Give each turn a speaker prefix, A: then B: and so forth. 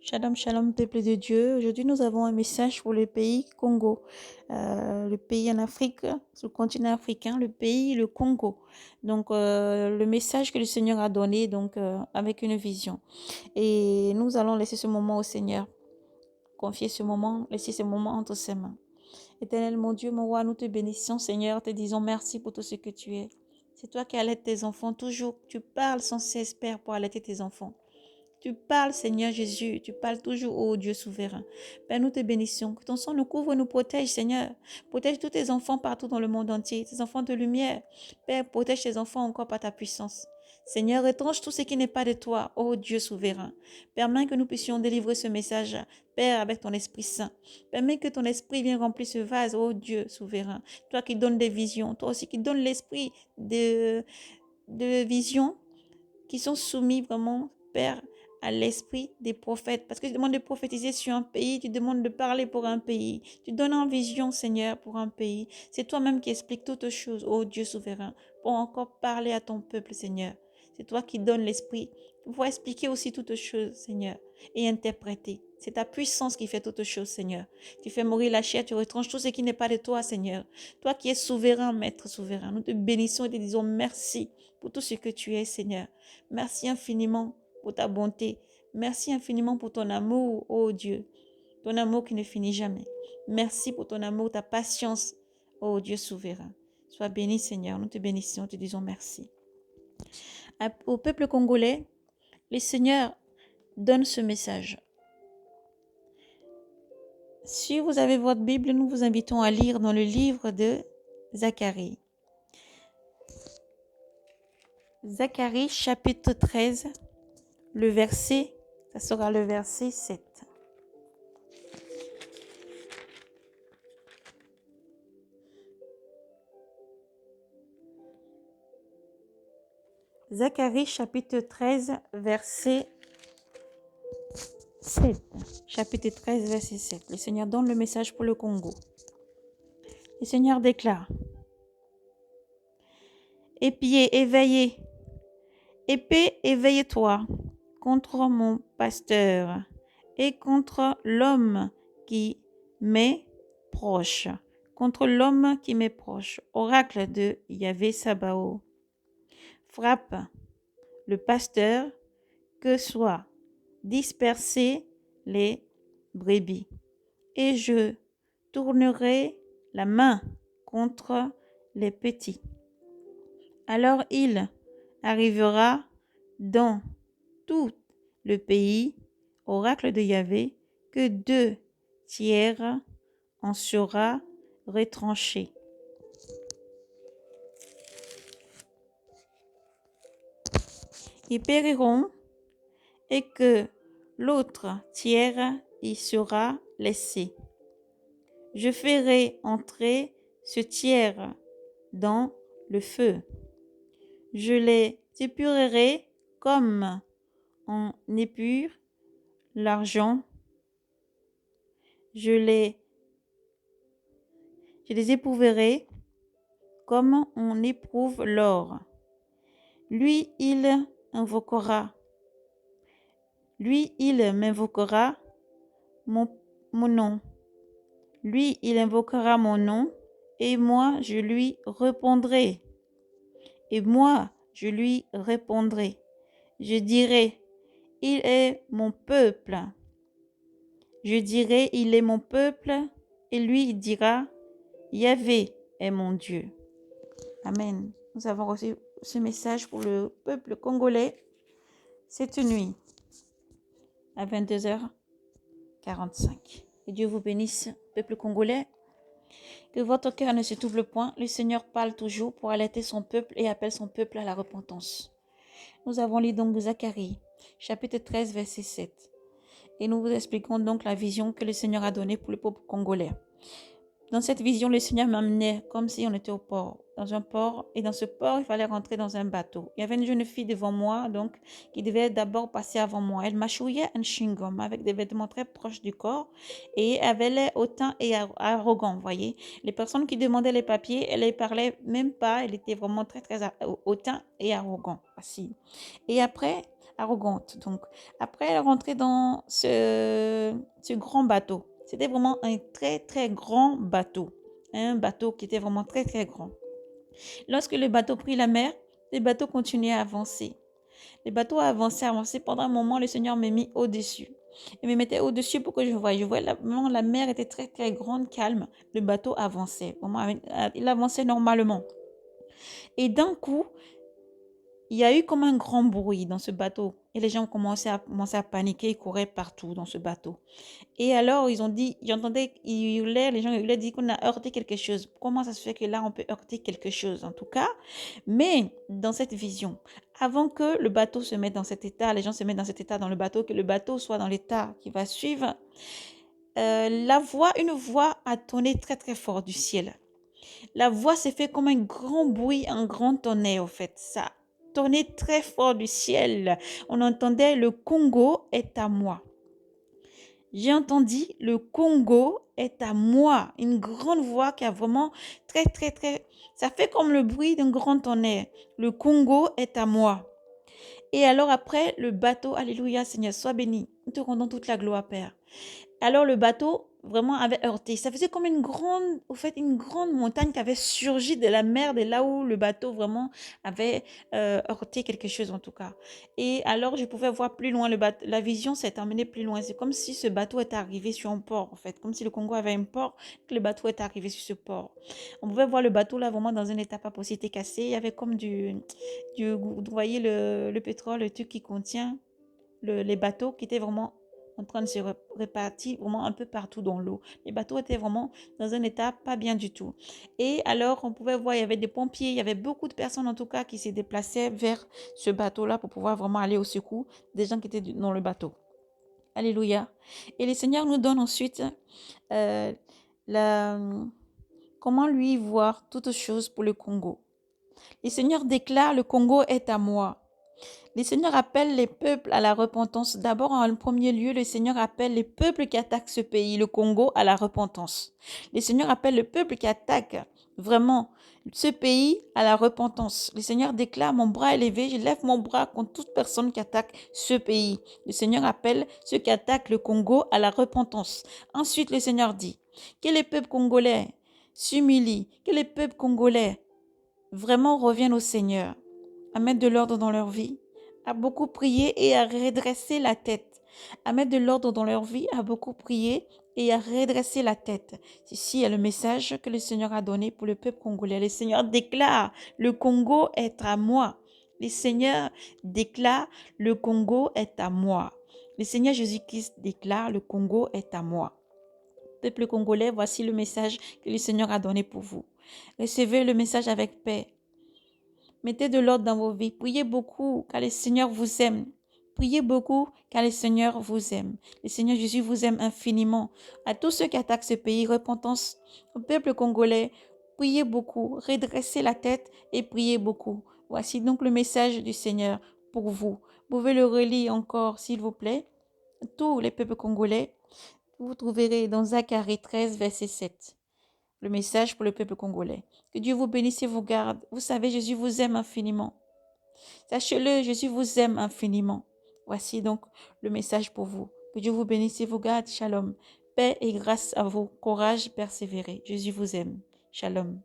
A: Shalom, shalom, peuple de Dieu. Aujourd'hui, nous avons un message pour le pays Congo, le pays en Afrique, sur le continent africain, le Congo. Donc, le message que le Seigneur a donné, donc, avec une vision. Et nous allons laisser ce moment au Seigneur, confier ce moment, laisser ce moment entre ses mains. Éternel, mon Dieu, mon roi, nous te bénissons, Seigneur, te disons merci pour tout ce que tu es. C'est toi qui allaites tes enfants toujours. Tu parles sans cesse, Père, pour allaiter tes enfants. Tu parles, Seigneur Jésus, tu parles toujours, ô Dieu souverain. Père, nous te bénissons. Que ton sang nous couvre, nous protège, Seigneur. Protège tous tes enfants partout dans le monde entier, tes enfants de lumière. Père, protège tes enfants encore par ta puissance. Seigneur, étrange tout ce qui n'est pas de toi, ô Dieu souverain. Permets que nous puissions délivrer ce message, Père, avec ton Esprit Saint. Permets que ton Esprit vienne remplir ce vase, ô Dieu souverain. Toi qui donnes des visions, toi aussi qui donnes l'esprit de visions qui sont soumis vraiment, Père, à l'esprit des prophètes. Parce que tu demandes de prophétiser sur un pays, tu demandes de parler pour un pays. Tu donnes en vision, Seigneur, pour un pays. C'est toi-même qui expliques toutes choses, ô Dieu souverain, pour encore parler à ton peuple, Seigneur. C'est toi qui donnes l'esprit pour expliquer aussi toutes choses, Seigneur, et interpréter. C'est ta puissance qui fait toutes choses, Seigneur. Tu fais mourir la chair, tu retranches tout ce qui n'est pas de toi, Seigneur. Toi qui es souverain, Maître souverain. Nous te bénissons et te disons merci pour tout ce que tu es, Seigneur. Merci infiniment pour ta bonté. Merci infiniment pour ton amour, ô Dieu. Ton amour qui ne finit jamais. Merci pour ton amour, ta patience, ô Dieu souverain. Sois béni, Seigneur. Nous te bénissons, te disons merci. Au peuple congolais, le Seigneur donne ce message. Si vous avez votre Bible, nous vous invitons à lire dans le livre de Zacharie. Zacharie chapitre 13, ça sera le verset 7. Zacharie chapitre 13, verset 7. Chapitre 13, verset 7. Le Seigneur donne le message pour le Congo. Le Seigneur déclare: Épiez, éveillez, épée, éveille-toi contre mon pasteur et contre l'homme qui m'est proche. Contre l'homme qui m'est proche. Oracle de Yahvé Sabaoth. Frappe le pasteur, que soient dispersés les brebis, et je tournerai la main contre les petits. Alors il arrivera dans tout le pays, oracle de Yahvé, que 2 tiers en sera retranché. Ils périront et que l'autre tiers y sera laissé. Je ferai entrer ce tiers dans le feu. Je les épurerai comme on épure l'argent. Je les éprouverai comme on éprouve l'or. Lui, il m'invoquera mon nom. Lui, il invoquera mon nom, et moi, je lui répondrai. Et moi, je lui répondrai. Je dirai, il est mon peuple. Je dirai, il est mon peuple, et lui, il dira, Yahvé est mon Dieu. Amen. Nous avons reçu ce message pour le peuple congolais cette nuit à 22h45. Que Dieu vous bénisse, peuple congolais. Que votre cœur ne se trouble point. Le Seigneur parle toujours pour alerter son peuple et appelle son peuple à la repentance. Nous avons lu donc Zacharie, chapitre 13, verset 7. Et nous vous expliquons donc la vision que le Seigneur a donnée pour le peuple congolais. Dans cette vision, le Seigneur m'amenait comme si on était au port, dans un port, et dans ce port, il fallait rentrer dans un bateau. Il y avait une jeune fille devant moi, donc, qui devait d'abord passer avant moi. Elle mâchouillait un chewing-gum avec des vêtements très proches du corps et avait l'air hautain et arrogant, vous voyez. Les personnes qui demandaient les papiers, elle ne parlait même pas, elle était vraiment très, très hautain et arrogant, aussi. Et après, arrogante. Donc, après, elle est rentrée dans ce grand bateau. C'était vraiment un très, très grand bateau. Un bateau qui était vraiment très, très grand. Lorsque le bateau prit la mer, le bateau continuait à avancer. Le bateau a avancé, avancé. Pendant un moment, le Seigneur m'a mis au-dessus. Il me mettait au-dessus pour que je voie. Je voyais vraiment la mer était très, très grande, calme. Le bateau avançait. Vraiment, il avançait normalement. Et d'un coup, il y a eu comme un grand bruit dans ce bateau. Et les gens ont commencé à paniquer, ils couraient partout dans ce bateau. Et alors, ils ont dit, j'entendais, ils hurlaient, les gens hurlaient, disent qu'on a heurté quelque chose. Comment ça se fait que là, on peut heurter quelque chose, en tout cas? Mais dans cette vision, avant que le bateau se mette dans cet état, les gens se mettent dans cet état dans le bateau, que le bateau soit dans l'état qui va suivre, une voix a tonné très très fort du ciel. La voix s'est fait comme un grand bruit, un grand tonnerre, au fait. Ça tonnait très fort du ciel. On entendait le Congo est à moi. J'ai entendu le Congo est à moi. Une grande voix qui a vraiment très, très, très. Ça fait comme le bruit d'un grand tonnerre. Le Congo est à moi. Et alors après, le bateau, Alléluia, Seigneur, sois béni. Nous te rendons toute la gloire, Père. Alors le bateau vraiment avait heurté. Ça faisait comme une grande montagne qui avait surgi de la mer, de là où le bateau vraiment avait heurté quelque chose en tout cas. Et alors je pouvais voir plus loin, la vision s'est emmenée plus loin. C'est comme si ce bateau était arrivé sur un port en fait, comme si le Congo avait un port, que le bateau était arrivé sur ce port. On pouvait voir le bateau là vraiment dans un état pas possible, était cassé. Il y avait comme vous voyez le pétrole, le truc qui contient les bateaux qui étaient vraiment en train de se répartir vraiment un peu partout dans l'eau. Les bateaux étaient vraiment dans un état pas bien du tout. Et alors, on pouvait voir, il y avait des pompiers, il y avait beaucoup de personnes en tout cas qui se déplaçaient vers ce bateau-là pour pouvoir vraiment aller au secours des gens qui étaient dans le bateau. Alléluia. Et le Seigneur nous donne ensuite euh, la, comment lui voir toutes choses pour le Congo. Le Seigneur déclare, le Congo est à moi. Le Seigneur appelle les peuples à la repentance. D'abord, en premier lieu, le Seigneur appelle les peuples qui attaquent ce pays, le Congo, à la repentance. Le Seigneur appelle le peuple qui attaque vraiment ce pays à la repentance. Le Seigneur déclare, mon bras est levé, je lève mon bras contre toute personne qui attaque ce pays. Le Seigneur appelle ceux qui attaquent le Congo à la repentance. Ensuite, le Seigneur dit que les peuples congolais s'humilient, que les peuples congolais vraiment reviennent au Seigneur, à mettre de l'ordre dans leur vie, à beaucoup prier et à redresser la tête, à mettre de l'ordre dans leur vie, à beaucoup prier et à redresser la tête. Ceci est le message que le Seigneur a donné pour le peuple congolais. Le Seigneur déclare, le Congo est à moi. Le Seigneur déclare, le Congo est à moi. Le Seigneur Jésus-Christ déclare, le Congo est à moi. Peuple congolais, voici le message que le Seigneur a donné pour vous. Recevez le message avec paix. Mettez de l'ordre dans vos vies. Priez beaucoup car le Seigneur vous aime. Priez beaucoup car le Seigneur vous aime. Le Seigneur Jésus vous aime infiniment. À tous ceux qui attaquent ce pays, repentance. Au peuple congolais, priez beaucoup. Redressez la tête et priez beaucoup. Voici donc le message du Seigneur pour vous. Vous pouvez le relire encore, s'il vous plaît. Tous les peuples congolais, vous trouverez dans Zacharie 13, verset 7. Le message pour le peuple congolais. Que Dieu vous bénisse et vous garde. Vous savez, Jésus vous aime infiniment. Sachez-le, Jésus vous aime infiniment. Voici donc le message pour vous. Que Dieu vous bénisse et vous garde. Shalom. Paix et grâce à vous. Courage, persévérez. Jésus vous aime. Shalom.